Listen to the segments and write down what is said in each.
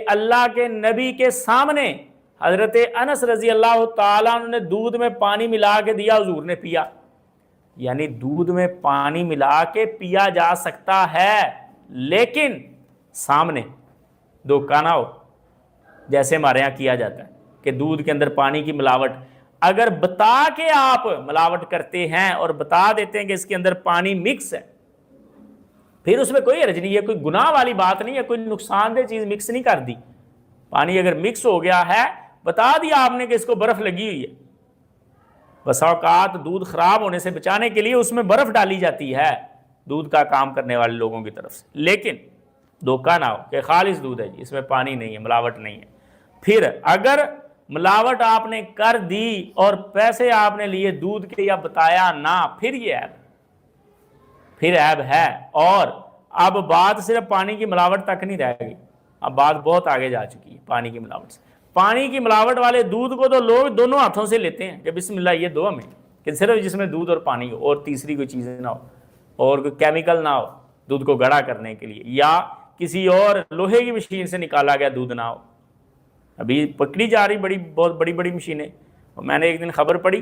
اللہ کے نبی کے سامنے حضرت انس رضی اللہ تعالیٰ عنہ نے دودھ میں پانی ملا کے دیا، حضور نے پیا۔ یعنی دودھ میں پانی ملا کے پیا جا سکتا ہے، لیکن سامنے دھوکہ نہ ہو، جیسے ہمارے یہاں کیا جاتا ہے کہ دودھ کے اندر پانی کی ملاوٹ، اگر بتا کے آپ ملاوٹ کرتے ہیں اور بتا دیتے ہیں کہ اس کے اندر پانی مکس ہے، پھر اس میں کوئی حرج نہیں ہے، کوئی گناہ والی بات نہیں ہے، کوئی نقصان دہ چیز مکس نہیں کر دی۔ پانی اگر مکس ہو گیا ہے، بتا دیا آپ نے کہ اس کو برف لگی ہوئی ہے، بسا اوقات دودھ خراب ہونے سے بچانے کے لیے اس میں برف ڈالی جاتی ہے دودھ کا کام کرنے والے لوگوں کی طرف سے، لیکن دھوکہ نہ ہو کہ خالص دودھ ہے جی، اس میں پانی نہیں ہے، ملاوٹ نہیں ہے۔ پھر اگر ملاوٹ آپ نے کر دی اور پیسے آپ نے لیے دودھ کے یا بتایا نہ، پھر یہ عیب ہے۔ اور اب بات صرف پانی کی ملاوٹ تک نہیں رہ گئی، اب بات بہت آگے جا چکی ہے پانی کی ملاوٹ سے۔ پانی کی ملاوٹ والے دودھ کو تو لوگ دونوں ہاتھوں سے لیتے ہیں کہ بسم اللہ یہ دو ہمیں، کہ صرف جس میں دودھ اور پانی ہو اور تیسری کوئی چیز نہ ہو اور کوئی کیمیکل نہ ہو دودھ کو گاڑھا کرنے کے لیے، یا کسی اور لوہے کی مشین سے نکالا گیا دودھ نہ ہو۔ ابھی پکڑی جا رہی بہت بڑی مشینیں، میں نے ایک دن خبر پڑھی،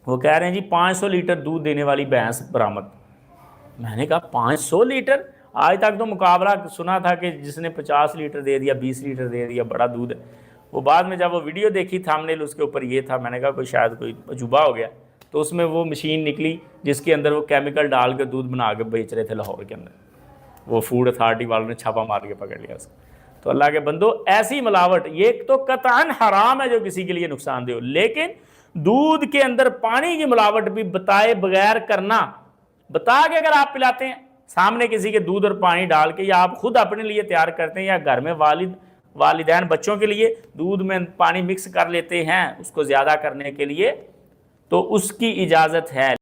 وہ کہہ رہے ہیں جی 500 لیٹر دودھ دینے والی بھینس برآمد۔ میں نے کہا 500 لیٹر؟ آج تک تو مقابلہ سنا تھا کہ جس نے 50 لیٹر دے دیا، 20 لیٹر دے دیا، بڑا دودھ ہے۔ وہ بعد میں جب وہ ویڈیو دیکھی تھامنیل اس کے اوپر یہ تھا، میں نے کہا کوئی شاید کوئی عجوبہ ہو گیا، تو اس میں وہ مشین نکلی جس کے اندر وہ کیمیکل ڈال کے دودھ بنا کے بیچ رہے تھے لاہور کے اندر، وہ فوڈ اتھارٹی والوں نے چھاپا مار کے پکڑ لیا اس کو۔ تو اللہ کے بندو، ایسی ملاوٹ یہ تو قطعاً حرام ہے جو کسی کے لیے نقصان دہ ہو، لیکن دودھ کے اندر پانی کی ملاوٹ بھی بتائے بغیر کرنا، بتا کے اگر آپ پلاتے ہیں سامنے کسی کے دودھ اور پانی ڈال کے، یا آپ خود اپنے لیے تیار کرتے ہیں، یا گھر میں والدین بچوں کے لیے دودھ میں پانی مکس کر لیتے ہیں اس کو زیادہ کرنے کے لیے، تو اس کی اجازت ہے۔